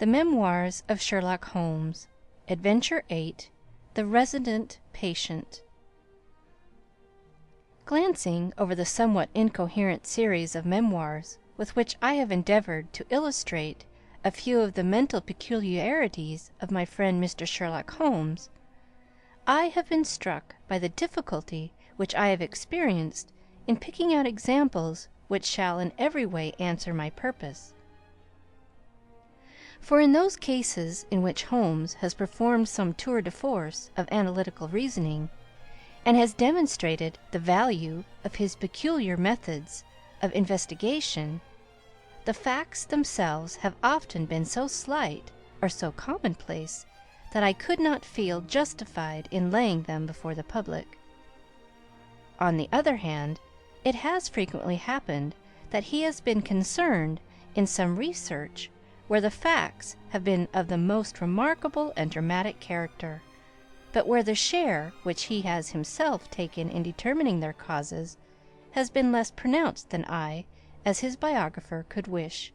The Memoirs of Sherlock Holmes, Adventure 8, The Resident Patient. Glancing over the somewhat incoherent series of memoirs with which I have endeavoured to illustrate a few of the mental peculiarities of my friend Mr. Sherlock Holmes, I have been struck by the difficulty which I have experienced in picking out examples which shall in every way answer my purpose. For in those cases in which Holmes has performed some tour de force of analytical reasoning, and has demonstrated the value of his peculiar methods of investigation, the facts themselves have often been so slight or so commonplace that I could not feel justified in laying them before the public. On the other hand, it has frequently happened that he has been concerned in some research where the facts have been of the most remarkable and dramatic character, but where the share which he has himself taken in determining their causes has been less pronounced than I, as his biographer, could wish.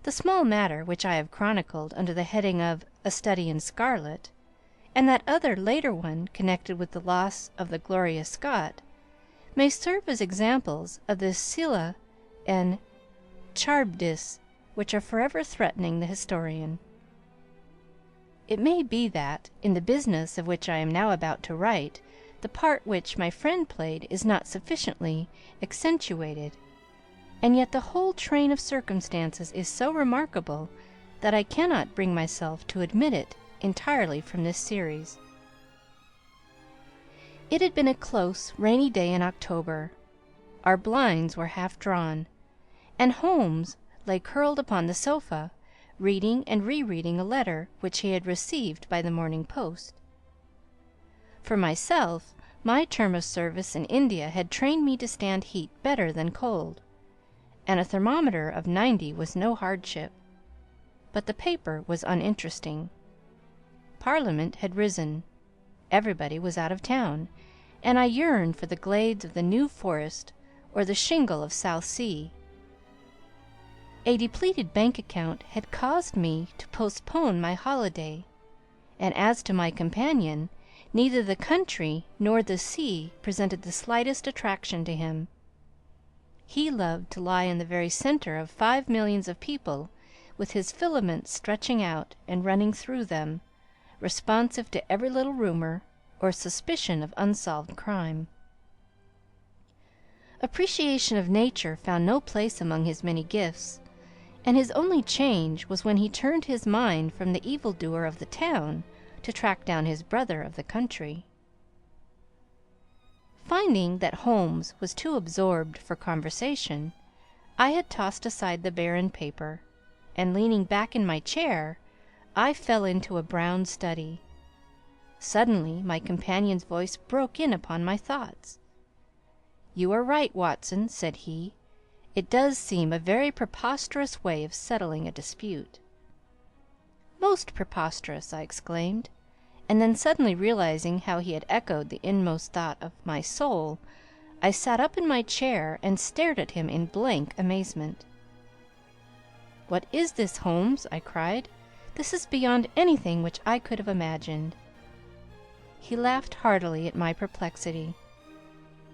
The small matter which I have chronicled under the heading of A Study in Scarlet, and that other later one connected with the loss of the Gloria Scott, may serve as examples of the Scylla and Charybdis which are forever threatening the historian. It may be that, in the business of which I am now about to write, the part which my friend played is not sufficiently accentuated, and yet the whole train of circumstances is so remarkable that I cannot bring myself to omit it entirely from this series. It had been a close, rainy day in October. Our blinds were half drawn, and Holmes lay curled upon the sofa, reading and re-reading a letter which he had received by the morning post. For myself, my term of service in India had trained me to stand heat better than cold, and a thermometer of 90 was no hardship. But the paper was uninteresting. Parliament had risen, everybody was out of town, and I yearned for the glades of the New Forest or the shingle of Southsea. A depleted bank account had caused me to postpone my holiday, and as to my companion, neither the country nor the sea presented the slightest attraction to him. He loved to lie in the very centre of 5 millions of people, with his filaments stretching out and running through them, responsive to every little rumour or suspicion of unsolved crime. Appreciation of nature found no place among his many gifts, and his only change was when he turned his mind from the evildoer of the town to track down his brother of the country. Finding that Holmes was too absorbed for conversation, I had tossed aside the barren paper, and leaning back in my chair, I fell into a brown study. Suddenly my companion's voice broke in upon my thoughts. "You are right, Watson," said he. "It does seem a very preposterous way of settling a dispute." "Most preposterous!" I exclaimed, and then suddenly realizing how he had echoed the inmost thought of my soul, I sat up in my chair and stared at him in blank amazement. "What is this, Holmes?" I cried. "This is beyond anything which I could have imagined." He laughed heartily at my perplexity.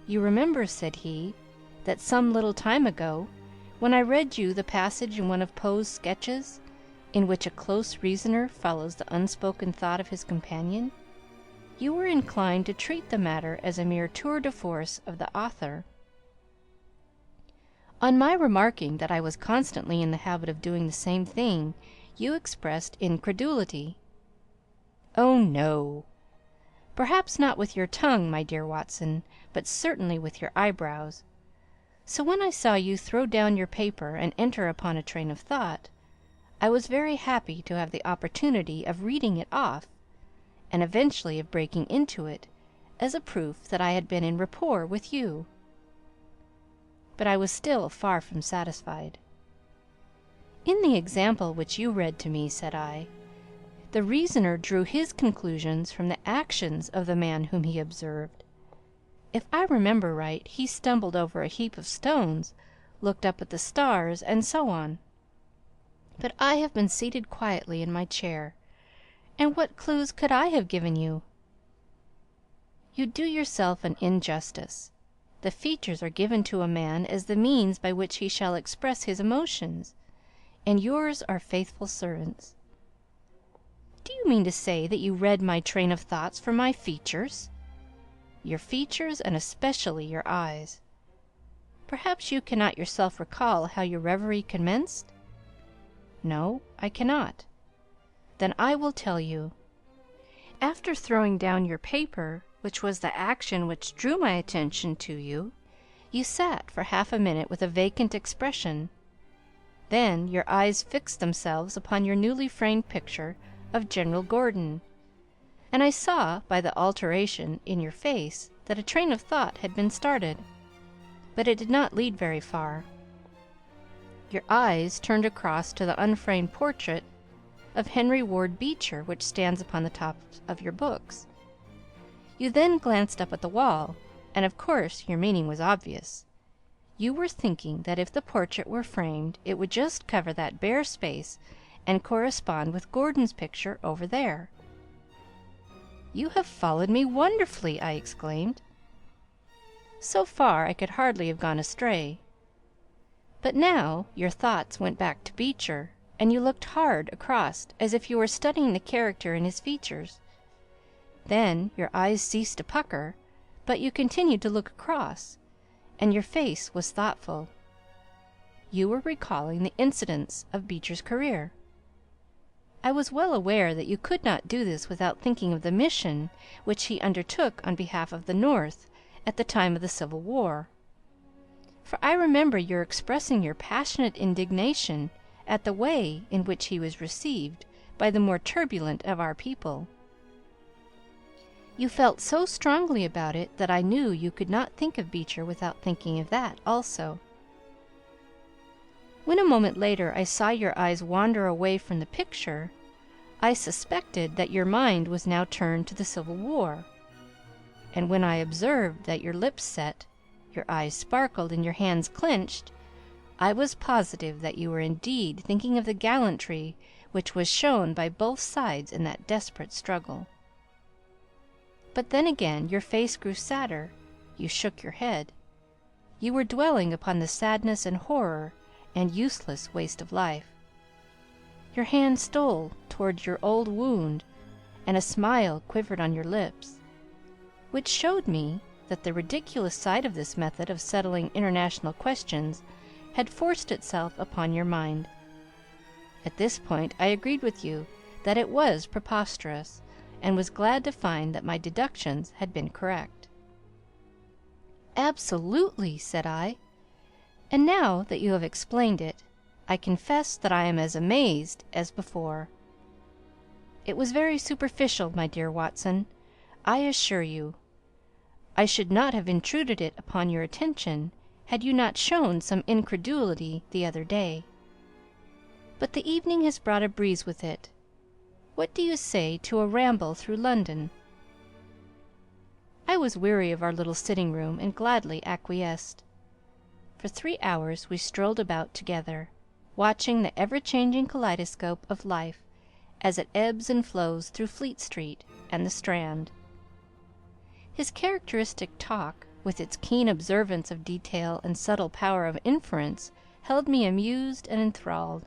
"You remember," said he, "that some little time ago, when I read you the passage in one of Poe's sketches, in which a close reasoner follows the unspoken thought of his companion, you were inclined to treat the matter as a mere tour de force of the author. On my remarking that I was constantly in the habit of doing the same thing, you expressed incredulity." "Oh, no! Perhaps not with your tongue, my dear Watson, but certainly with your eyebrows. So when I saw you throw down your paper and enter upon a train of thought, I was very happy to have the opportunity of reading it off, and eventually of breaking into it, as a proof that I had been en rapport with you." But I was still far from satisfied. "In the example which you read to me," said I, "the reasoner drew his conclusions from the actions of the man whom he observed. If I remember right, he stumbled over a heap of stones, looked up at the stars, and so on. But I have been seated quietly in my chair, and what clues could I have given you? You do yourself an injustice. The features are given to a man as the means by which he shall express his emotions, and yours are faithful servants. Do you mean to say that you read my train of thoughts from my features? Your features, and especially your eyes. Perhaps you cannot yourself recall how your reverie commenced? No, I cannot. Then I will tell you. After throwing down your paper, which was the action which drew my attention to you, you sat for half a minute with a vacant expression. Then your eyes fixed themselves upon your newly framed picture of General Gordon, and I saw by the alteration in your face that a train of thought had been started, but it did not lead very far. Your eyes turned across to the unframed portrait of Henry Ward Beecher which stands upon the top of your books. You then glanced up at the wall, and of course your meaning was obvious. You were thinking that if the portrait were framed it would just cover that bare space and correspond with Gordon's picture over there. "You have followed me wonderfully!" I exclaimed. So far I could hardly have gone astray. But now your thoughts went back to Beecher, and you looked hard across as if you were studying the character in his features. Then your eyes ceased to pucker, but you continued to look across, and your face was thoughtful. You were recalling the incidents of Beecher's career. I was well aware that you could not do this without thinking of the mission which he undertook on behalf of the North at the time of the Civil War, for I remember your expressing your passionate indignation at the way in which he was received by the more turbulent of our people. You felt so strongly about it that I knew you could not think of Beecher without thinking of that also. When a moment later I saw your eyes wander away from the picture, I suspected that your mind was now turned to the Civil War, and when I observed that your lips set, your eyes sparkled, and your hands clenched, I was positive that you were indeed thinking of the gallantry which was shown by both sides in that desperate struggle. But then again your face grew sadder, you shook your head. You were dwelling upon the sadness and horror and useless waste of life. Your hand stole toward your old wound, and a smile quivered on your lips, which showed me that the ridiculous side of this method of settling international questions had forced itself upon your mind. At this point I agreed with you that it was preposterous, and was glad to find that my deductions had been correct. "Absolutely," said I, "and now that you have explained it, I confess that I am as amazed as before. It was very superficial, my dear Watson, I assure you. I should not have intruded it upon your attention had you not shown some incredulity the other day. But the evening has brought a breeze with it. What do you say to a ramble through London?" I was weary of our little sitting-room, and gladly acquiesced. For 3 hours we strolled about together, watching the ever-changing kaleidoscope of life as it ebbs and flows through Fleet Street and the Strand. His characteristic talk, with its keen observance of detail and subtle power of inference, held me amused and enthralled.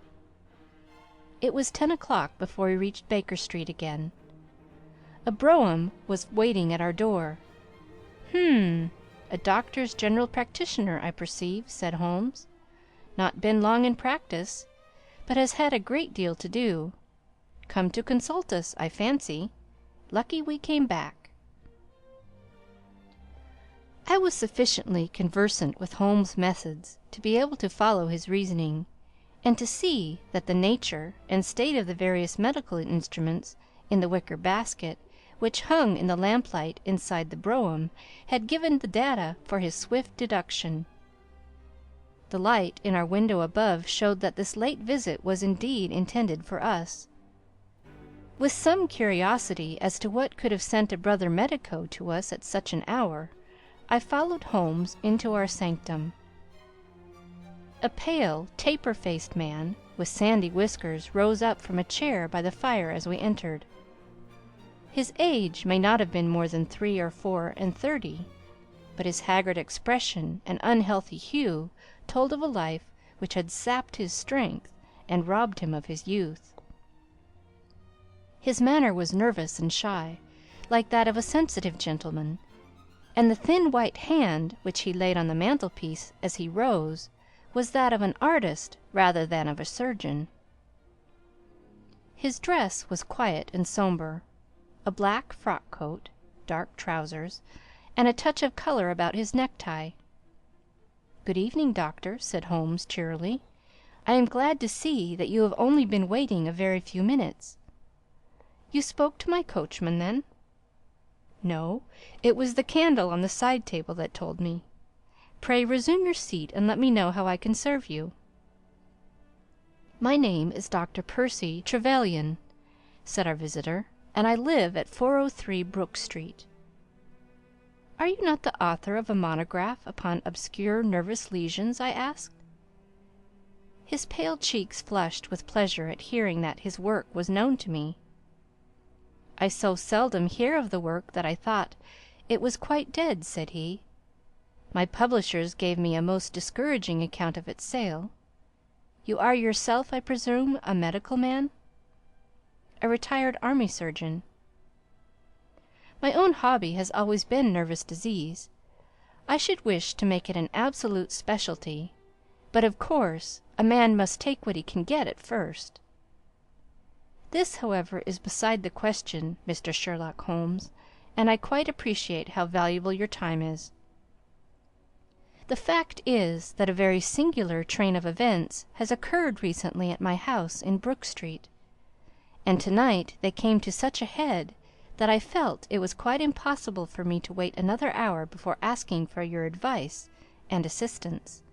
It was 10 o'clock before we reached Baker Street again. A brougham was waiting at our door. A doctor's general practitioner, I perceive," said Holmes. "Not been long in practice, but has had a great deal to do. Come to consult us, I fancy. Lucky we came back." I was sufficiently conversant with Holmes' methods to be able to follow his reasoning, and to see that the nature and state of the various medical instruments in the wicker basket which hung in the lamplight inside the brougham had given the data for his swift deduction. The light in our window above showed that this late visit was indeed intended for us. With some curiosity as to what could have sent a brother medico to us at such an hour, I followed Holmes into our sanctum. A pale, taper-faced man, with sandy whiskers rose up from a chair by the fire as we entered. His age may not have been more than 3 or 4 and 30, but his haggard expression and unhealthy hue told of a life which had sapped his strength and robbed him of his youth. His manner was nervous and shy, like that of a sensitive gentleman, and the thin white hand which he laid on the mantelpiece as he rose was that of an artist rather than of a surgeon. His dress was quiet and sombre, a black frock coat, dark trousers, and a touch of colour about his necktie. "Good evening, doctor," said Holmes cheerily. "I am glad to see that you have only been waiting a very few minutes. You spoke to my coachman, then?" "No, it was the candle on the side table that told me. Pray resume your seat and let me know how I can serve you." "My name is Dr. Percy Trevelyan," said our visitor, "and I live at 403 Brook Street." "Are you not the author of a monograph upon obscure nervous lesions?" I asked. His pale cheeks flushed with pleasure at hearing that his work was known to me. "I so seldom hear of the work that I thought it was quite dead," said he. "My publishers gave me a most discouraging account of its sale. You are yourself, I presume, a medical man?" "A retired army surgeon." "My own hobby has always been nervous disease. I should wish to make it an absolute specialty, but of course a man must take what he can get at first. This, however, is beside the question, Mr. Sherlock Holmes, and I quite appreciate how valuable your time is. The fact is that a very singular train of events has occurred recently at my house in Brook Street, and tonight they came to such a head that I felt it was quite impossible for me to wait another hour before asking for your advice and assistance."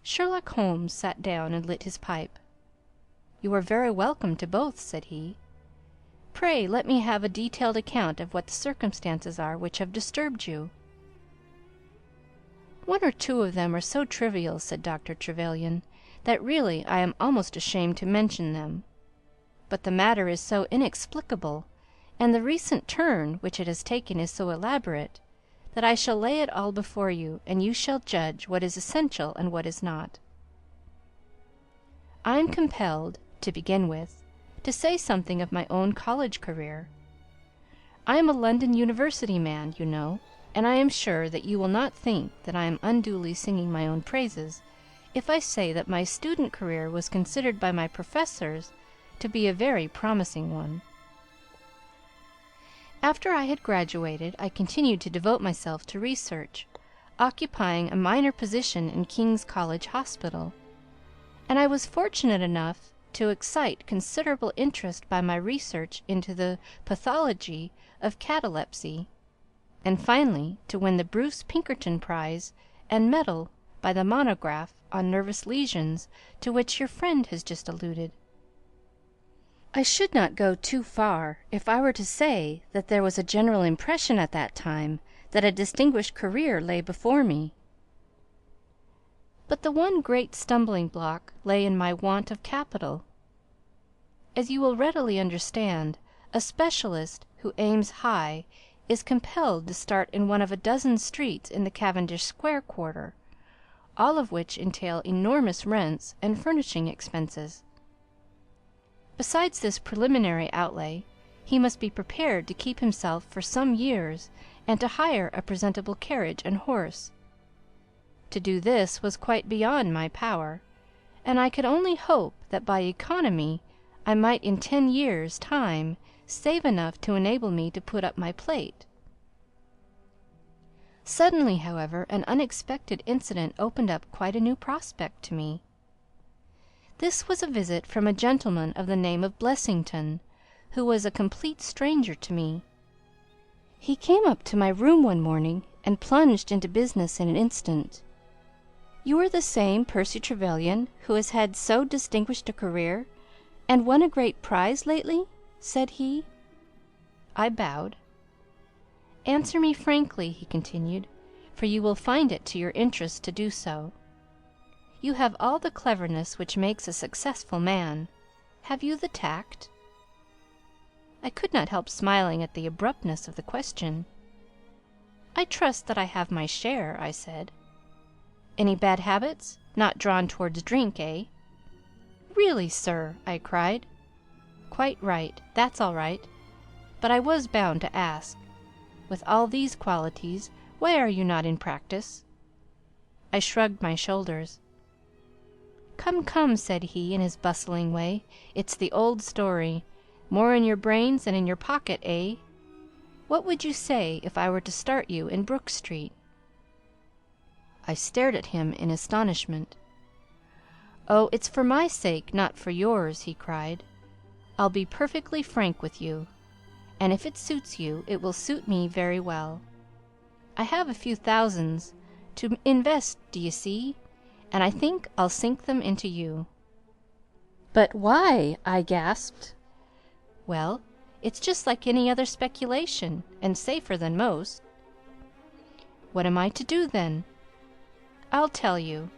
Sherlock Holmes sat down and lit his pipe. "You are very welcome to both," said he. "Pray let me have a detailed account of what the circumstances are which have disturbed you." "One or two of them are so trivial," said Dr. Trevelyan, "that really I am almost ashamed to mention them. But the matter is so inexplicable, and the recent turn which it has taken is so elaborate, that I shall lay it all before you, and you shall judge what is essential and what is not. I am compelled, to begin with, to say something of my own college career. I am a London University man, you know, and I am sure that you will not think that I am unduly singing my own praises if I say that my student career was considered by my professors to be a very promising one. After I had graduated, I continued to devote myself to research, occupying a minor position in King's College Hospital, and I was fortunate enough to excite considerable interest by my research into the pathology of catalepsy, and finally to win the Bruce Pinkerton Prize and medal by the monograph on nervous lesions to which your friend has just alluded. I should not go too far if I were to say that there was a general impression at that time that a distinguished career lay before me. But the one great stumbling block lay in my want of capital. As you will readily understand, a specialist who aims high is compelled to start in one of a dozen streets in the Cavendish Square quarter, all of which entail enormous rents and furnishing expenses. Besides this preliminary outlay, he must be prepared to keep himself for some years and to hire a presentable carriage and horse. To do this was quite beyond my power, and I could only hope that by economy I might in 10 years' time save enough to enable me to put up my plate. Suddenly, however, an unexpected incident opened up quite a new prospect to me. This was a visit from a gentleman of the name of Blessington, who was a complete stranger to me. He came up to my room one morning and plunged into business in an instant. "You are the same Percy Trevelyan who has had so distinguished a career, and won a great prize lately?" said he. I bowed. "Answer me frankly," he continued, "for you will find it to your interest to do so. You have all the cleverness which makes a successful man. Have you the tact?" I could not help smiling at the abruptness of the question. "I trust that I have my share," I said. "Any bad habits? Not drawn towards drink, eh?" "Really, sir!" I cried. "Quite right. That's all right. But I was bound to ask. With all these qualities, why are you not in practice?" I shrugged my shoulders. "Come, come," said he in his bustling way, "it's the old story. More in your brains than in your pocket, eh? What would you say if I were to start you in Brook Street?" I stared at him in astonishment. "Oh, it's for my sake, not for yours," he cried. "I'll be perfectly frank with you, and if it suits you, it will suit me very well. I have a few thousands to invest, d'ye see, and I think I'll sink them into you." "But why?" I gasped. "Well, it's just like any other speculation, and safer than most." "What am I to do, then?" "I'll tell you.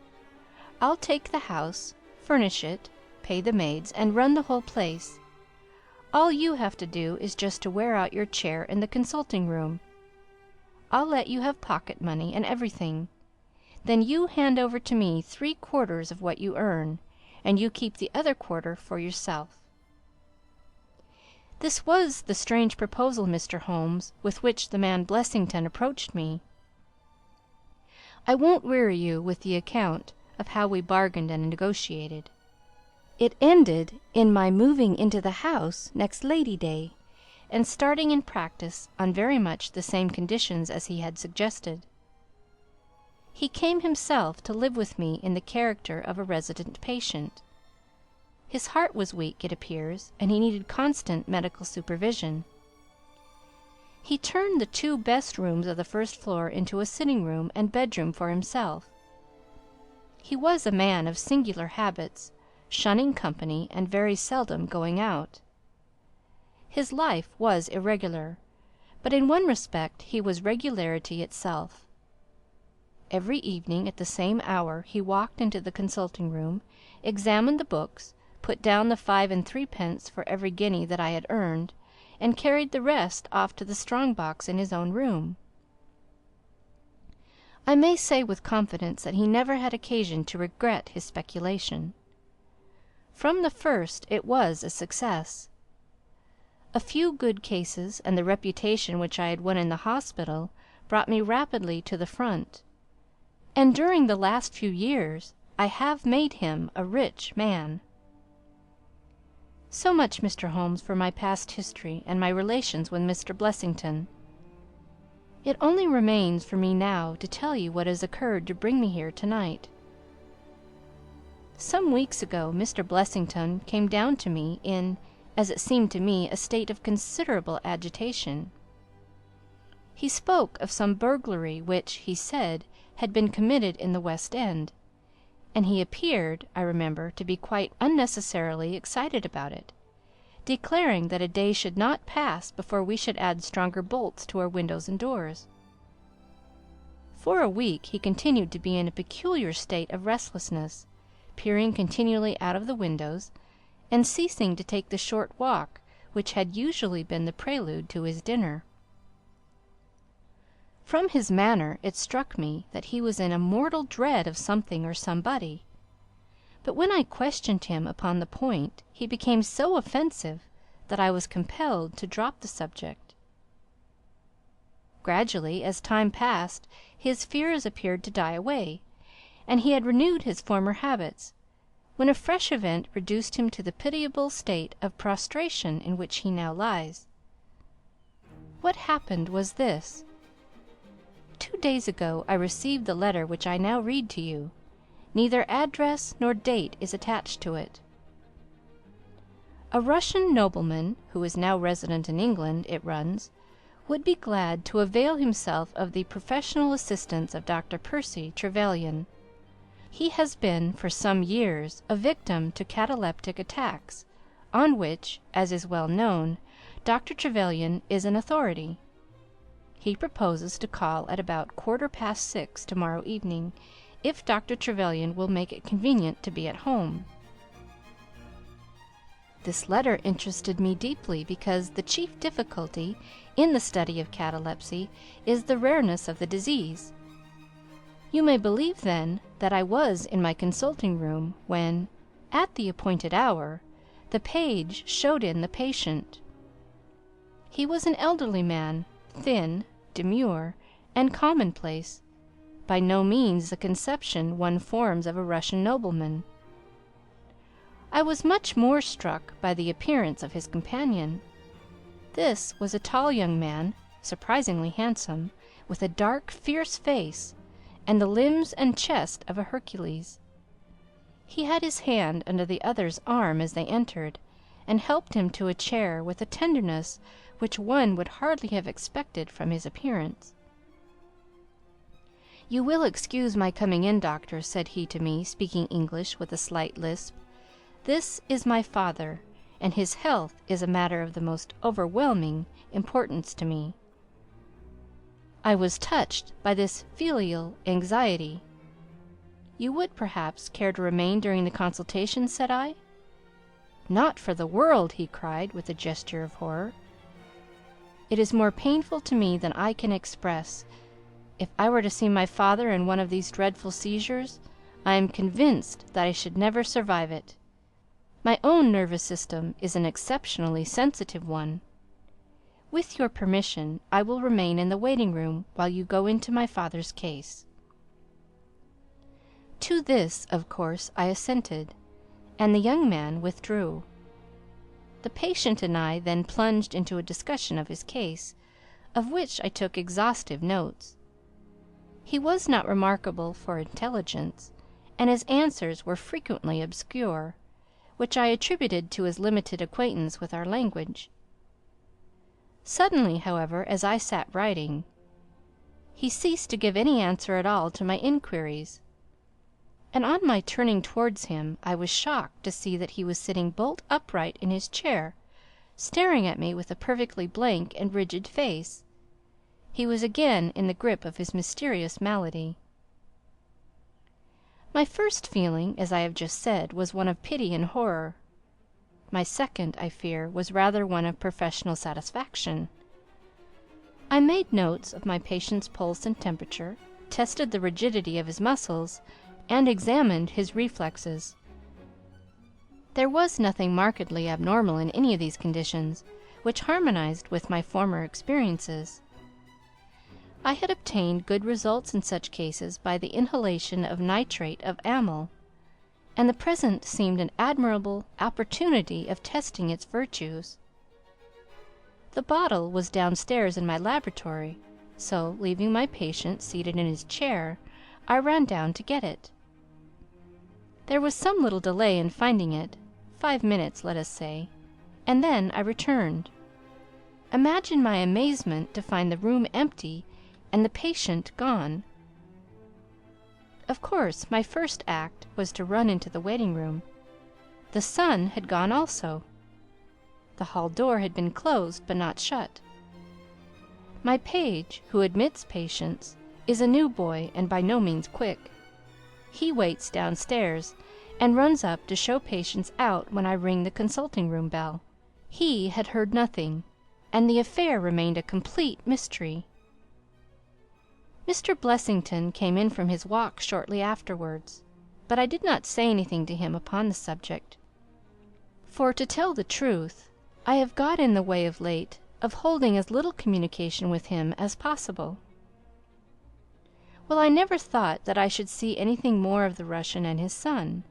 I'll take the house, furnish it, pay the maids, and run the whole place. All you have to do is just to wear out your chair in the consulting room. I'll let you have pocket money and everything. Then you hand over to me 3/4 of what you earn, and you keep the other quarter for yourself." This was the strange proposal, Mr. Holmes, with which the man Blessington approached me. I won't weary you with the account of how we bargained and negotiated. It ended in my moving into the house next Lady Day, and starting in practice on very much the same conditions as he had suggested. He came himself to live with me in the character of a resident patient. His heart was weak, it appears, and he needed constant medical supervision. He turned the 2 best rooms of the first floor into a sitting room and bedroom for himself. He was a man of singular habits, shunning company and very seldom going out. His life was irregular, but in one respect he was regularity itself. Every evening at the same hour he walked into the consulting room, examined the books, put down the 5 and 3 pence for every guinea that I had earned, and carried the rest off to the strong box in his own room. I may say with confidence that he never had occasion to regret his speculation. From the first it was a success. A few good cases and the reputation which I had won in the hospital brought me rapidly to the front, and during the last few years I have made him a rich man. So much, Mr. Holmes, for my past history and my relations with Mr. Blessington. It only remains for me now to tell you what has occurred to bring me here tonight. Some weeks ago Mr. Blessington came down to me in, as it seemed to me, a state of considerable agitation. He spoke of some burglary which, he said, had been committed in the West End, and he appeared, I remember, to be quite unnecessarily excited about it, declaring that a day should not pass before we should add stronger bolts to our windows and doors. For a week he continued to be in a peculiar state of restlessness, peering continually out of the windows, and ceasing to take the short walk which had usually been the prelude to his dinner. From his manner it struck me that he was in a mortal dread of something or somebody, but when I questioned him upon the point he became so offensive that I was compelled to drop the subject. Gradually, as time passed, his fears appeared to die away, and he had renewed his former habits, when a fresh event reduced him to the pitiable state of prostration in which he now lies. What happened was this. 2 days ago I received the letter which I now read to you. Neither address nor date is attached to it. A Russian nobleman, who is now resident in England, it runs, would be glad to avail himself of the professional assistance of Dr. Percy Trevelyan. He has been for some years a victim to cataleptic attacks, on which, as is well known, Dr. Trevelyan is an authority. He proposes to call at about 6:15 tomorrow evening, if Dr. Trevelyan will make it convenient to be at home. This letter interested me deeply because the chief difficulty in the study of catalepsy is the rareness of the disease. You may believe, then, that I was in my consulting room when, at the appointed hour, the page showed in the patient. He was an elderly man, thin, demure, and commonplace, by no means the conception one forms of a Russian nobleman. I was much more struck by the appearance of his companion. This was a tall young man, surprisingly handsome, with a dark, fierce face, and the limbs and chest of a Hercules. He had his hand under the other's arm as they entered, and helped him to a chair with a tenderness which one would hardly have expected from his appearance. "You will excuse my coming in, doctor," said he to me, speaking English with a slight lisp. "This is my father, and his health is a matter of the most overwhelming importance to me." I was touched by this filial anxiety. "You would, perhaps, care to remain during the consultation?" said I. "Not for the world!" he cried, with a gesture of horror. "It is more painful to me than I can express. If I were to see my father in one of these dreadful seizures, I am convinced that I should never survive it. My own nervous system is an exceptionally sensitive one. With your permission, I will remain in the waiting room while you go into my father's case." To this, of course, I assented, and the young man withdrew. The patient and I then plunged into a discussion of his case, of which I took exhaustive notes. He was not remarkable for intelligence, and his answers were frequently obscure, which I attributed to his limited acquaintance with our language. Suddenly, however, as I sat writing, he ceased to give any answer at all to my inquiries, and on my turning towards him I was shocked to see that he was sitting bolt upright in his chair, staring at me with a perfectly blank and rigid face. He was again in the grip of his mysterious malady. My first feeling, as I have just said, was one of pity and horror. My second, I fear, was rather one of professional satisfaction. I made notes of my patient's pulse and temperature, tested the rigidity of his muscles, and examined his reflexes. There was nothing markedly abnormal in any of these conditions, which harmonized with my former experiences. I had obtained good results in such cases by the inhalation of nitrate of amyl, and the present seemed an admirable opportunity of testing its virtues. The bottle was downstairs in my laboratory, so, leaving my patient seated in his chair, I ran down to get it. There was some little delay in finding it, 5 minutes, let us say, and then I returned. Imagine my amazement to find the room empty and the patient gone. Of course, my first act was to run into the waiting room. The son had gone also. The hall door had been closed but not shut. My page, who admits patients, is a new boy and by no means quick. He waits downstairs and runs up to show patients out when I ring the consulting room bell. He had heard nothing, and the affair remained a complete mystery. Mr. Blessington came in from his walk shortly afterwards, but I did not say anything to him upon the subject, for, to tell the truth, I have got in the way of late of holding as little communication with him as possible. Well, I never thought that I should see anything more of the Russian and his son,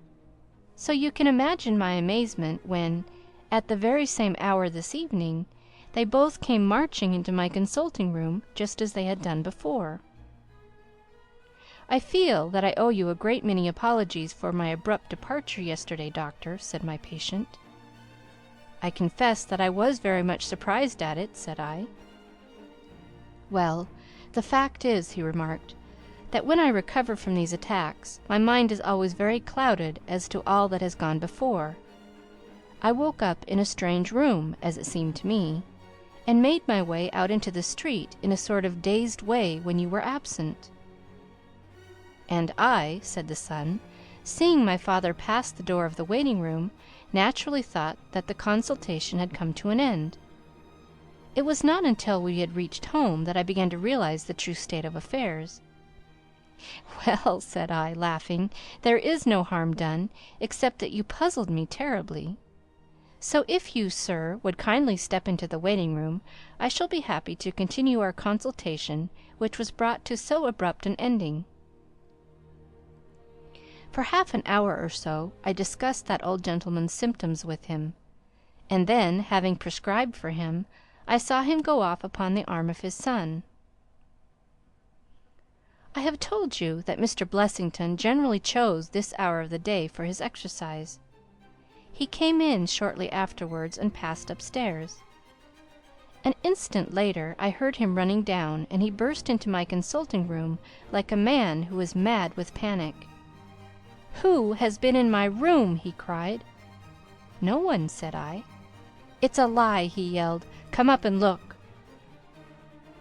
so you can imagine my amazement when, at the very same hour this evening, they both came marching into my consulting room just as they had done before. "I feel that I owe you a great many apologies for my abrupt departure yesterday, doctor," said my patient. "I confess that I was very much surprised at it," said I. "Well, the fact is," he remarked, "that when I recover from these attacks, my mind is always very clouded as to all that has gone before. I woke up in a strange room, as it seemed to me, and made my way out into the street in a sort of dazed way when you were absent." "And I," said the son, "seeing my father pass the door of the waiting-room, naturally thought that the consultation had come to an end. It was not until we had reached home that I began to realize the true state of affairs." "Well," said I, laughing, "there is no harm done, except that you puzzled me terribly. So if you, sir, would kindly step into the waiting-room, I shall be happy to continue our consultation, which was brought to so abrupt an ending." For half an hour or so I discussed that old gentleman's symptoms with him, and then, having prescribed for him, I saw him go off upon the arm of his son. I have told you that Mr. Blessington generally chose this hour of the day for his exercise. He came in shortly afterwards and passed upstairs. An instant later I heard him running down, and he burst into my consulting room like a man who is mad with panic. "Who has been in my room?" he cried. "No one," said I. "It's a lie!" he yelled. "Come up and look."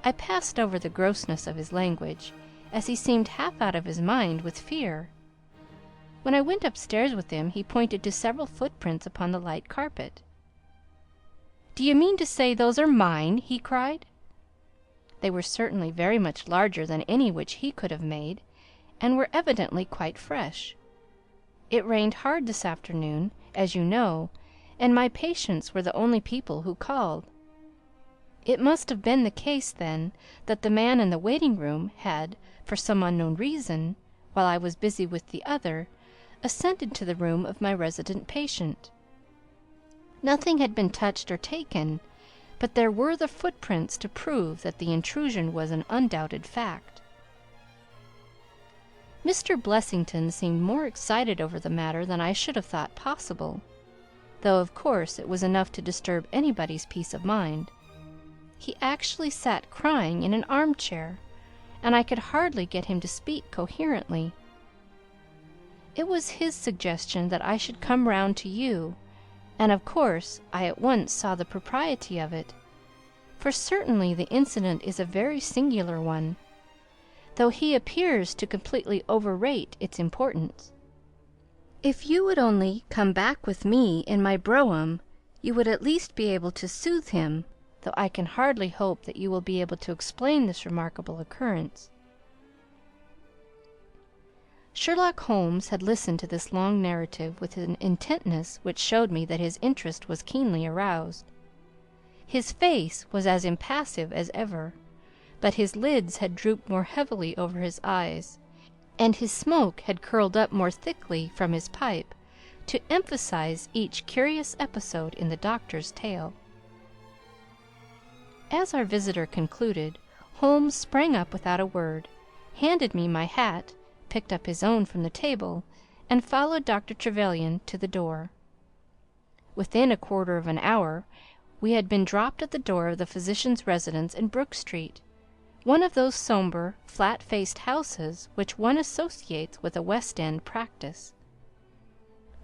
I passed over the grossness of his language, as he seemed half out of his mind with fear. When I went upstairs with him, he pointed to several footprints upon the light carpet. "Do you mean to say those are mine?" he cried. They were certainly very much larger than any which he could have made, and were evidently quite fresh. It rained hard this afternoon, as you know, and my patients were the only people who called. It must have been the case, then, that the man in the waiting-room had, for some unknown reason, while I was busy with the other, ascended to the room of my resident patient. Nothing had been touched or taken, but there were the footprints to prove that the intrusion was an undoubted fact. Mr. Blessington seemed more excited over the matter than I should have thought possible, though of course it was enough to disturb anybody's peace of mind. He actually sat crying in an armchair, and I could hardly get him to speak coherently. It was his suggestion that I should come round to you, and of course I at once saw the propriety of it, for certainly the incident is a very singular one, though he appears to completely overrate its importance. If you would only come back with me in my brougham, you would at least be able to soothe him, though I can hardly hope that you will be able to explain this remarkable occurrence." Sherlock Holmes had listened to this long narrative with an intentness which showed me that his interest was keenly aroused. His face was as impassive as ever, but his lids had drooped more heavily over his eyes, and his smoke had curled up more thickly from his pipe to emphasize each curious episode in the doctor's tale. As our visitor concluded, Holmes sprang up without a word, handed me my hat, picked up his own from the table, and followed Dr. Trevelyan to the door. Within a quarter of an hour we had been dropped at the door of the physician's residence in Brook Street, one of those sombre, flat-faced houses which one associates with a West End practice.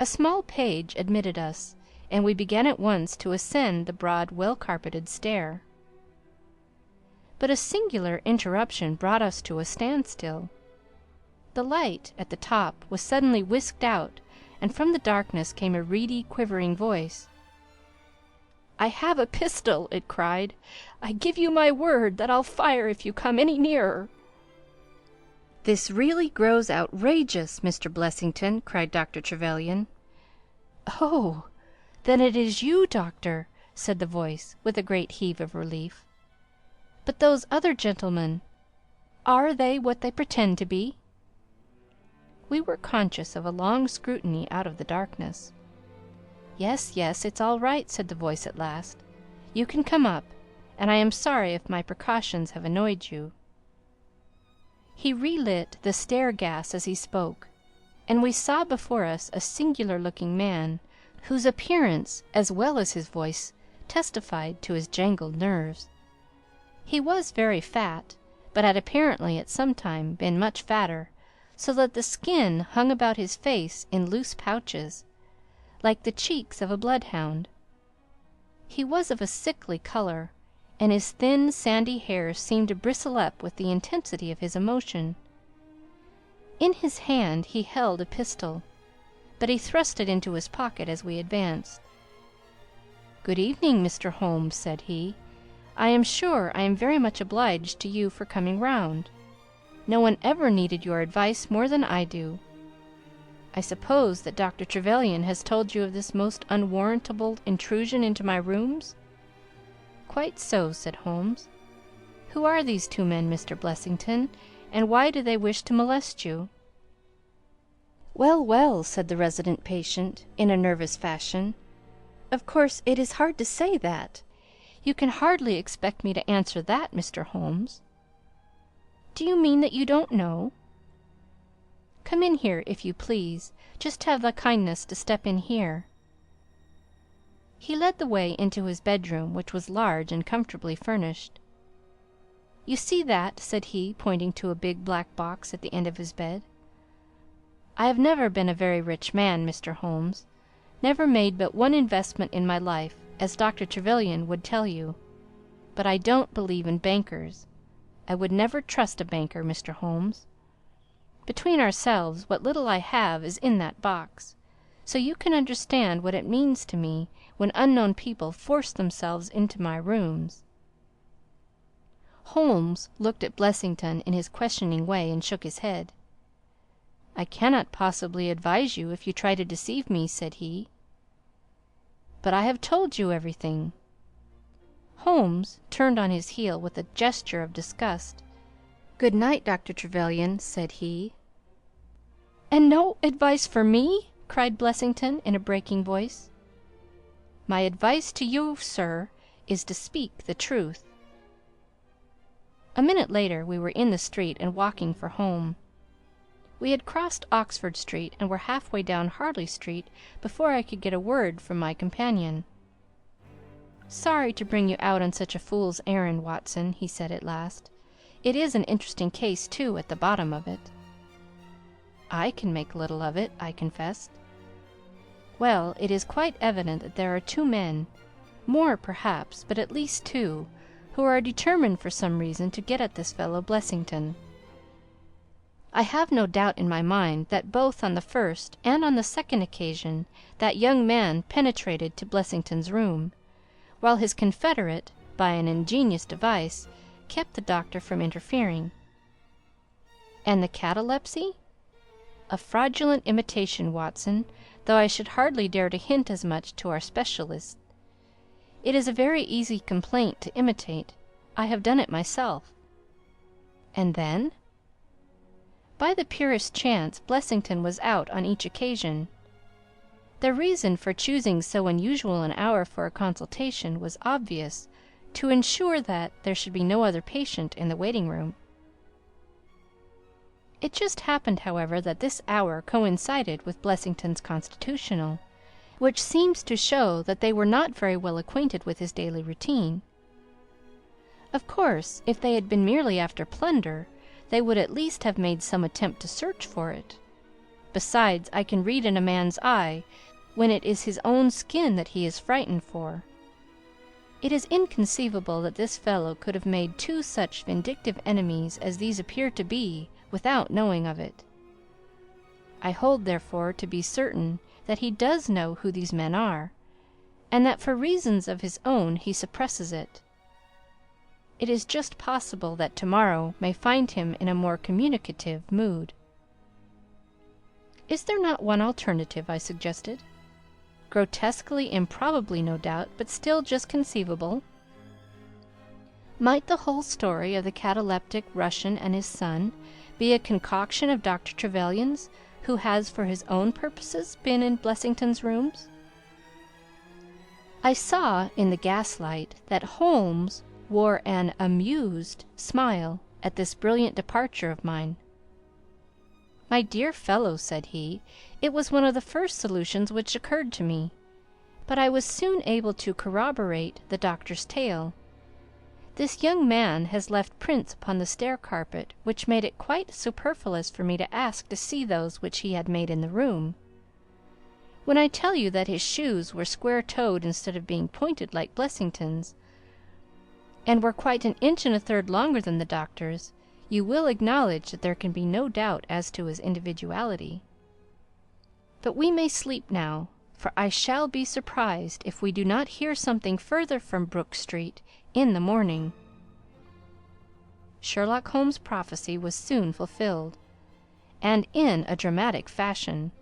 A small page admitted us, and we began at once to ascend the broad, well-carpeted stair. But a singular interruption brought us to a standstill. The light at the top was suddenly whisked out, and from the darkness came a reedy, quivering voice. "I have a pistol," it cried. "I give you my word that I'll fire if you come any nearer." "This really grows outrageous, Mr. Blessington," cried Dr. Trevelyan. "Oh, then it is you, doctor," said the voice, with a great heave of relief. "But those other gentlemen, are they what they pretend to be?" We were conscious of a long scrutiny out of the darkness. "Yes, yes, it's all right," said the voice at last. "You can come up, and I am sorry if my precautions have annoyed you." He relit the stair gas as he spoke, and we saw before us a singular-looking man, whose appearance as well as his voice testified to his jangled nerves. He was very fat, but had apparently at some time been much fatter, so that the skin hung about his face in loose pouches, like the cheeks of a bloodhound. He was of a sickly colour, and his thin sandy hair seemed to bristle up with the intensity of his emotion. In his hand he held a pistol, but he thrust it into his pocket as we advanced. "Good evening, Mr. Holmes," said he. "I am sure I am very much obliged to you for coming round. No one ever needed your advice more than I do. I suppose that Dr. Trevelyan has told you of this most unwarrantable intrusion into my rooms?" "Quite so," said Holmes. "Who are these two men, Mr. Blessington, and why do they wish to molest you?" "Well, well," said the resident patient, in a nervous fashion, "of course it is hard to say that. You can hardly expect me to answer that, Mr. Holmes. Do you mean that you don't know? Come in here, if you please. Just have the kindness to step in here." He led the way into his bedroom, which was large and comfortably furnished. "You see that," said he, pointing to a big black box at the end of his bed. "I have never been a very rich man, Mr. Holmes, never made but one investment in my life, as Dr. Trevelyan would tell you. But I don't believe in bankers. I would never trust a banker, Mr. Holmes. Between ourselves, what little I have is in that box, so you can understand what it means to me when unknown people force themselves into my rooms." Holmes looked at Blessington in his questioning way and shook his head. "I cannot possibly advise you if you try to deceive me," said he. "But I have told you everything." Holmes turned on his heel with a gesture of disgust. "Good night, Dr. Trevelyan," said he. "And no advice for me?" cried Blessington in a breaking voice. "My advice to you, sir, is to speak the truth." A minute later we were in the street and walking for home. We had crossed Oxford Street and were halfway down Harley Street before I could get a word from my companion. "Sorry to bring you out on such a fool's errand, Watson," he said at last. "It is an interesting case, too, at the bottom of it." "I can make little of it," I confessed. "Well, it is quite evident that there are two men, more perhaps, but at least two, who are determined for some reason to get at this fellow Blessington. I have no doubt in my mind that both on the first and on the second occasion that young man penetrated to Blessington's room, while his confederate, by an ingenious device, kept the doctor from interfering. And the catalepsy? A fraudulent imitation, Watson, though I should hardly dare to hint as much to our specialist. It is a very easy complaint to imitate. I have done it myself." "And then?" "By the purest chance, Blessington was out on each occasion. The reason for choosing so unusual an hour for a consultation was obvious, to ensure that there should be no other patient in the waiting room. It just happened, however, that this hour coincided with Blessington's constitutional, which seems to show that they were not very well acquainted with his daily routine. Of course, if they had been merely after plunder, they would at least have made some attempt to search for it. Besides, I can read in a man's eye when it is his own skin that he is frightened for. It is inconceivable that this fellow could have made two such vindictive enemies as these appear to be without knowing of it. I hold, therefore, to be certain that he does know who these men are, and that for reasons of his own he suppresses it. It is just possible that tomorrow may find him in a more communicative mood." "Is there not one alternative?" I suggested. "Grotesquely improbably, no doubt, but still just conceivable. Might the whole story of the cataleptic Russian and his son be a concoction of Dr. Trevelyan's, who has for his own purposes been in Blessington's rooms?" I saw in the gaslight that Holmes wore an amused smile at this brilliant departure of mine. "My dear fellow," said he, "it was one of the first solutions which occurred to me, but I was soon able to corroborate the doctor's tale. This young man has left prints upon the stair carpet which made it quite superfluous for me to ask to see those which he had made in the room. When I tell you that his shoes were square-toed instead of being pointed like Blessington's, and were quite an inch and a third longer than the doctor's, you will acknowledge that there can be no doubt as to his individuality. But we may sleep now, for I shall be surprised if we do not hear something further from Brook Street in the morning." Sherlock Holmes' prophecy was soon fulfilled, and in a dramatic fashion.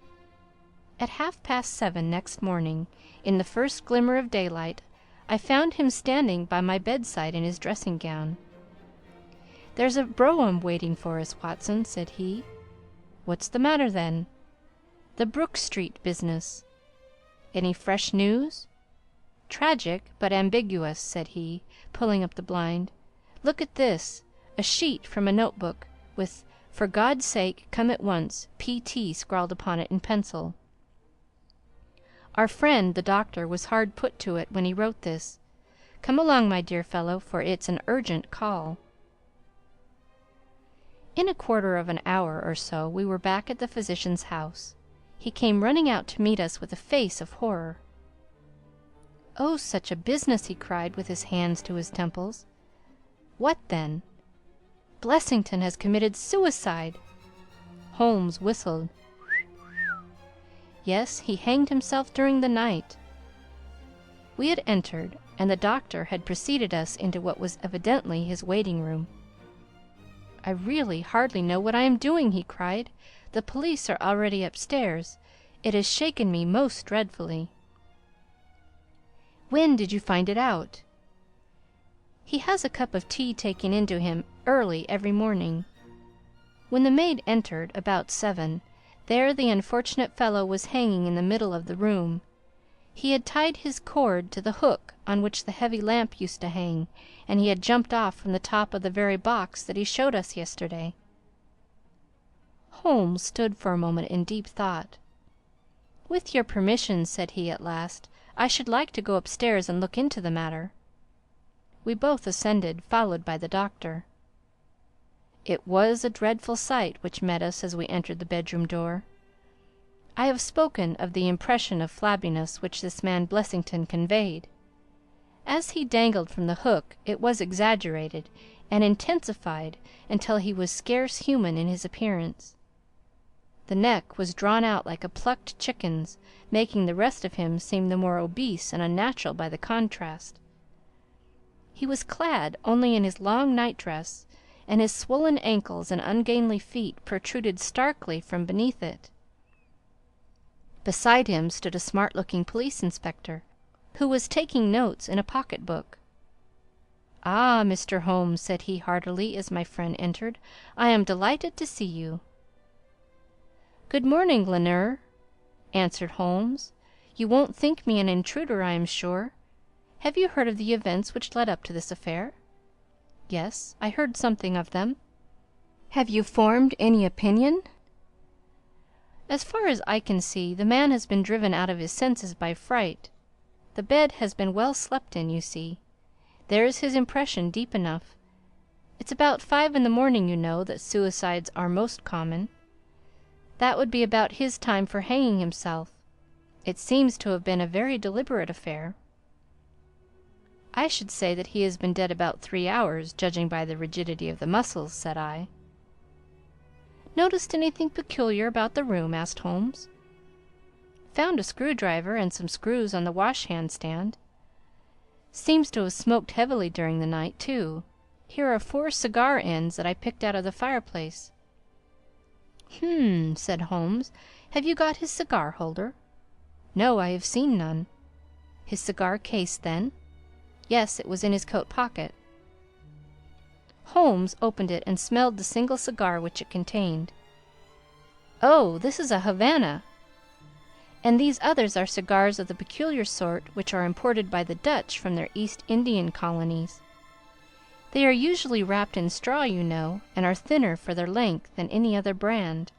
At 7:30 next morning, in the first glimmer of daylight, I found him standing by my bedside in his dressing gown. "There's a brougham waiting for us, Watson," said he. "What's the matter, then?" "The Brook Street business." "Any fresh news?" "Tragic, but ambiguous," said he, pulling up the blind. "Look at this, a sheet from a notebook, with 'For God's sake, come at once, P.T.' scrawled upon it in pencil. Our friend the doctor was hard put to it when he wrote this. Come along, my dear fellow, for it's an urgent call." In a quarter of an hour or so we were back at the physician's house. He came running out to meet us with a face of horror. "Oh, such a business!" he cried, with his hands to his temples. "What then?" "Blessington has committed suicide!" Holmes whistled. "Yes, he hanged himself during the night." We had entered, and the doctor had preceded us into what was evidently his waiting room. "I really hardly know what I am doing," he cried. "The police are already upstairs. It has shaken me most dreadfully." "When did you find it out?" "He has a cup of tea taken in to him early every morning. When the maid entered, about 7, there the unfortunate fellow was hanging in the middle of the room. He had tied his cord to the hook on which the heavy lamp used to hang, and he had jumped off from the top of the very box that he showed us yesterday." Holmes stood for a moment in deep thought. "With your permission," said he at last, "I should like to go upstairs and look into the matter." We both ascended, followed by the doctor. It was a dreadful sight which met us as we entered the bedroom door. I have spoken of the impression of flabbiness which this man Blessington conveyed. As he dangled from the hook it was exaggerated and intensified until he was scarce human in his appearance. The neck was drawn out like a plucked chicken's, making the rest of him seem the more obese and unnatural by the contrast. He was clad only in his long night-dress, and his swollen ankles and ungainly feet protruded starkly from beneath it. Beside him stood a smart-looking police inspector, who was taking notes in a pocket-book. "Ah, Mr. Holmes," said he heartily, as my friend entered, "I am delighted to see you." "Good morning, Lanier," answered Holmes. "You won't think me an intruder, I am sure. Have you heard of the events which led up to this affair?" "Yes, I heard something of them." "Have you formed any opinion?" "As far as I can see, the man has been driven out of his senses by fright. The bed has been well slept in, you see. There's his impression deep enough. It's about 5 in the morning, you know, that suicides are most common. That would be about his time for hanging himself. It seems to have been a very deliberate affair." "I should say that he has been dead about 3 hours, judging by the rigidity of the muscles," said I. "Noticed anything peculiar about the room?" asked Holmes. "Found a screwdriver and some screws on the wash-hand stand. Seems to have smoked heavily during the night, too. Here are 4 cigar ends that I picked out of the fireplace." Said Holmes. "Have you got his cigar holder?" "No, I have seen none." "His cigar case, then?" "Yes, it was in his coat pocket." Holmes opened it and smelled the single cigar which it contained. "Oh, this is a Havana, and these others are cigars of the peculiar sort which are imported by the Dutch from their East Indian colonies. They are usually wrapped in straw, you know, and are thinner for their length than any other brand."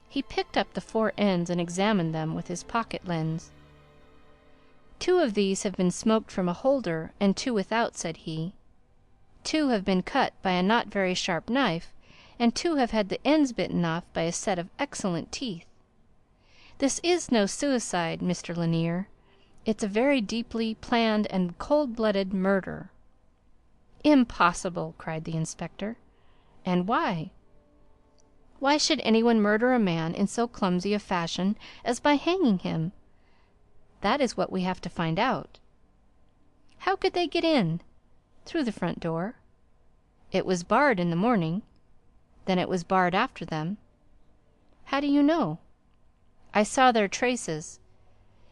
He picked up the 4 ends and examined them with his pocket lens. "2 of these have been smoked from a holder and 2 without," said he. "2 have been cut by a not very sharp knife, and 2 have had the ends bitten off by a set of excellent teeth. This is no suicide, Mr. Lanier. It's a very deeply planned and cold-blooded murder." "Impossible!" cried the inspector. And why? Why should anyone murder a man in so clumsy a fashion as by hanging him? That is what we have to find out. How could they get in? Through the front door. It was barred in the morning. Then it was barred after them. How do you know? I saw their traces.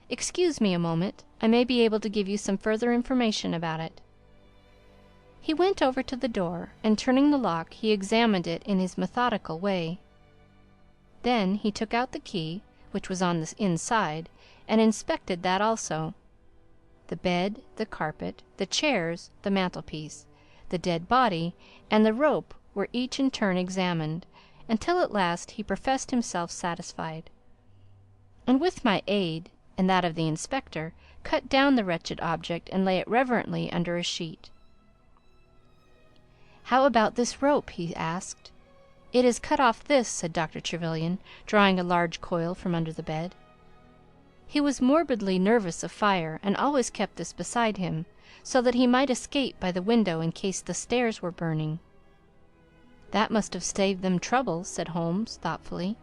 Excuse me a moment. I may be able to give you some further information about it." He went over to the door, and turning the lock, he examined it in his methodical way. Then he took out the key, which was on the inside, and inspected that also. The bed, the carpet, the chairs, the mantelpiece, the dead body, and the rope were each in turn examined, until at last he professed himself satisfied, and with my aid and that of the inspector, cut down the wretched object and lay it reverently under a sheet. "How about this rope?" he asked. "It is cut off this," said Dr. Trevelyan, drawing a large coil from under the bed. He was morbidly nervous of fire, and always kept this beside him, so that he might escape by the window in case the stairs were burning. "That must have saved them trouble," said Holmes, thoughtfully.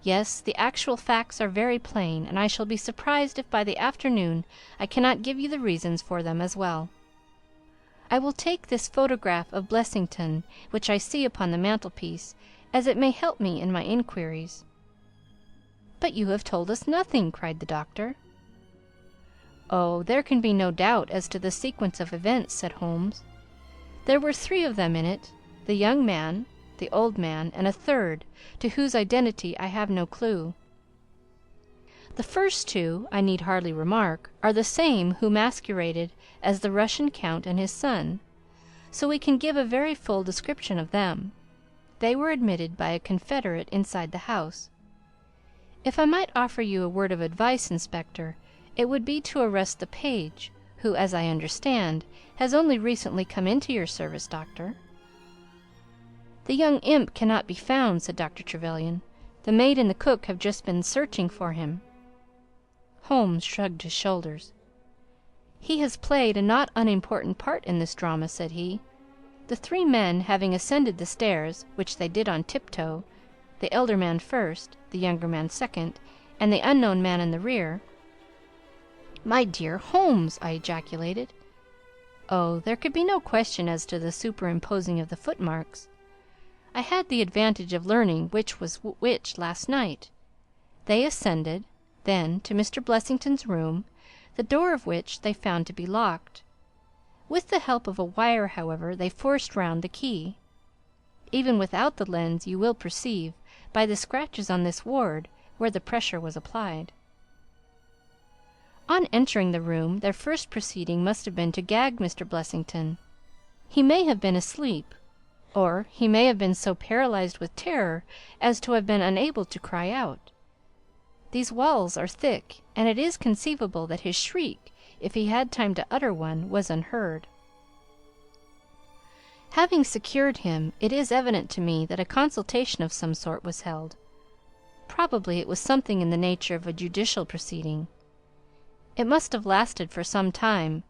"Yes, the actual facts are very plain, and I shall be surprised if by the afternoon I cannot give you the reasons for them as well. I will take this photograph of Blessington, which I see upon the mantelpiece, as it may help me in my inquiries." "But you have told us nothing!" cried the doctor. "Oh, there can be no doubt as to the sequence of events," said Holmes. "There were 3 of them in it, the young man, the old man, and a third, to whose identity I have no clue. The first 2, I need hardly remark, are the same who masqueraded as the Russian Count and his son, so we can give a very full description of them. They were admitted by a confederate inside the house. If I might offer you a word of advice, Inspector, it would be to arrest the page, who, as I understand, has only recently come into your service, Doctor." "The young imp cannot be found," said Dr. Trevelyan. "The maid and the cook have just been searching for him." Holmes shrugged his shoulders. "He has played a not unimportant part in this drama," said he. "The 3 men having ascended the stairs, which they did on tiptoe, the elder man first, the younger man second, and the unknown man in the rear—" "My dear Holmes!" I ejaculated. "Oh, there could be no question as to the superimposing of the footmarks. I had the advantage of learning which was which last night. They ascended, then, to Mr. Blessington's room, the door of which they found to be locked. With the help of a wire, however, they forced round the key. Even without the lens you will perceive, by the scratches on this ward, where the pressure was applied. On entering the room, their first proceeding must have been to gag Mr. Blessington. He may have been asleep, or he may have been so paralyzed with terror as to have been unable to cry out. These walls are thick, and it is conceivable that his shriek, if he had time to utter one, was unheard. Having secured him, it is evident to me that a consultation of some sort was held. Probably it was something in the nature of a judicial proceeding. It must have lasted for some time,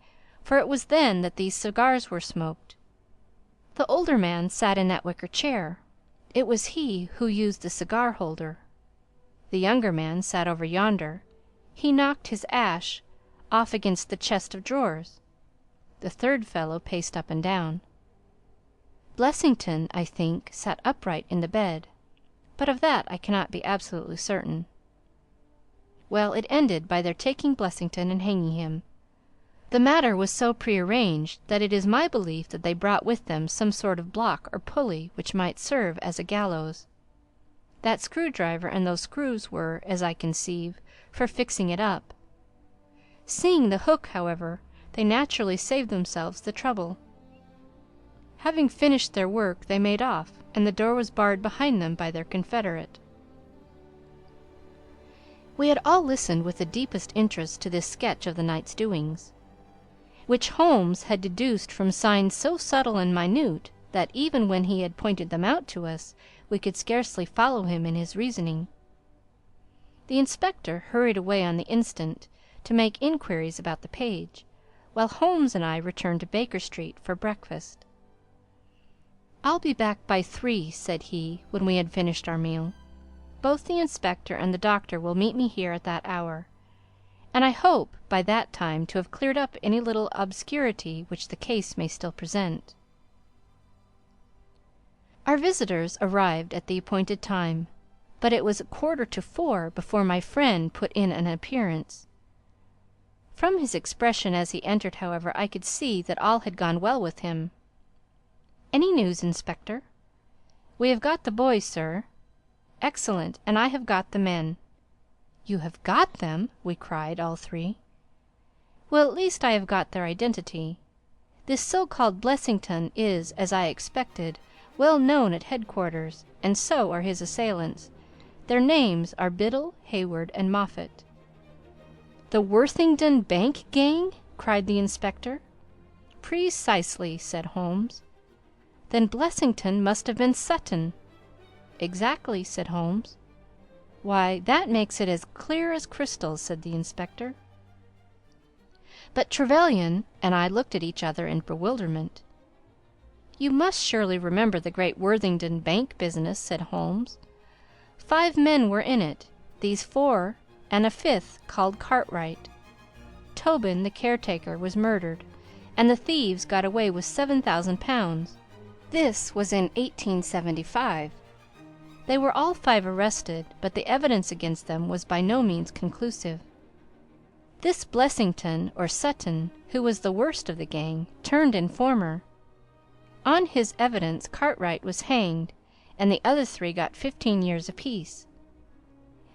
for it was then that these cigars were smoked. The older man sat in that wicker chair. It was he who used the cigar holder. The younger man sat over yonder. He knocked his ash off against the chest of drawers. The third fellow paced up and down. Blessington, I think, sat upright in the bed, but of that I cannot be absolutely certain. Well, it ended by their taking Blessington and hanging him. The matter was so prearranged that it is my belief that they brought with them some sort of block or pulley which might serve as a gallows. That screwdriver and those screws were, as I conceive, for fixing it up. Seeing the hook, however, they naturally saved themselves the trouble. Having finished their work, they made off, and the door was barred behind them by their confederate. We had all listened with the deepest interest to this sketch of the night's doings, which Holmes had deduced from signs so subtle and minute that, even when he had pointed them out to us, we could scarcely follow him in his reasoning. The inspector hurried away on the instant to make inquiries about the page, while Holmes and I returned to Baker Street for breakfast. "I'll be back by 3," said he, when we had finished our meal. "Both the inspector and the doctor will meet me here at that hour, and I hope by that time to have cleared up any little obscurity which the case may still present." Our visitors arrived at the appointed time, but it was 3:45 before my friend put in an appearance. From his expression as he entered, however, I could see that all had gone well with him. "Any news, Inspector?" "We have got the boys, sir." "Excellent, and I have got the men." "You have got them!" we cried, all three. "Well, at least I have got their identity. This so-called Blessington is, as I expected, well known at headquarters, and so are his assailants. Their names are Biddle, Hayward, and Moffatt." "The Worthington Bank gang?" cried the inspector. "Precisely," said Holmes. "Then Blessington must have been Sutton." "Exactly," said Holmes. "Why, that makes it as clear as crystal," said the inspector. But Trevelyan and I looked at each other in bewilderment. "You must surely remember the great Worthington Bank business," said Holmes. 5 men were in it, these 4 and a 5th called Cartwright. Tobin, the caretaker, was murdered, and the thieves got away with £7,000. This was in 1875. They were all 5 arrested, but the evidence against them was by no means conclusive. This Blessington, or Sutton, who was the worst of the gang, turned informer. On his evidence Cartwright was hanged, and the other 3 got 15 years apiece.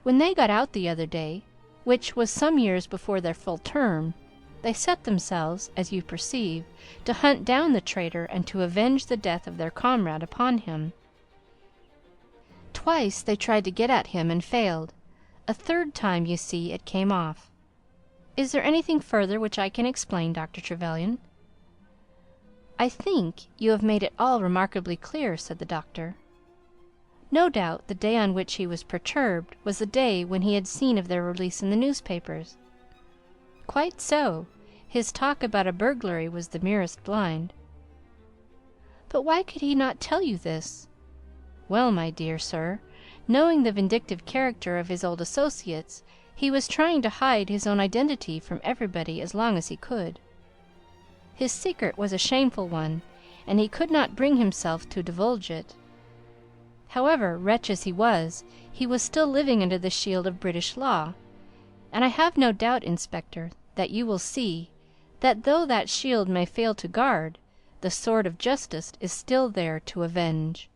When they got out the other day, which was some years before their full term, they set themselves, as you perceive, to hunt down the traitor and to avenge the death of their comrade upon him. Twice they tried to get at him and failed. A 3rd time, you see, it came off. Is there anything further which I can explain, Dr. Trevelyan?" "I think you have made it all remarkably clear," said the doctor. No doubt the day on which he was perturbed was the day when he had seen of their release in the newspapers. "Quite so. His talk about a burglary was the merest blind." "But why could he not tell you this?" "Well, my dear sir, knowing the vindictive character of his old associates, he was trying to hide his own identity from everybody as long as he could. His secret was a shameful one, and he could not bring himself to divulge it. However, wretch as he was still living under the shield of British law, and I have no doubt, Inspector, that you will see that though that shield may fail to guard, the sword of justice is still there to avenge."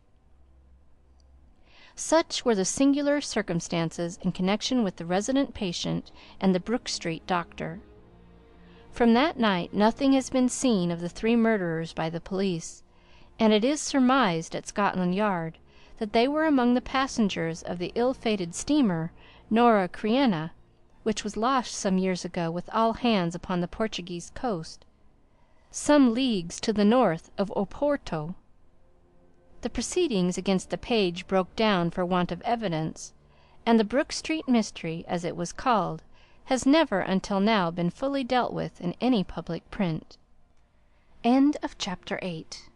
Such were the singular circumstances in connection with the resident patient and the Brook Street doctor. From that night nothing has been seen of the 3 murderers by the police, and it is surmised at Scotland Yard that they were among the passengers of the ill-fated steamer Nora Creina, which was lost some years ago with all hands upon the Portuguese coast, some leagues to the north of Oporto. The proceedings against the page broke down for want of evidence, and the Brook Street mystery, as it was called, has never until now been fully dealt with in any public print. End of Chapter 8.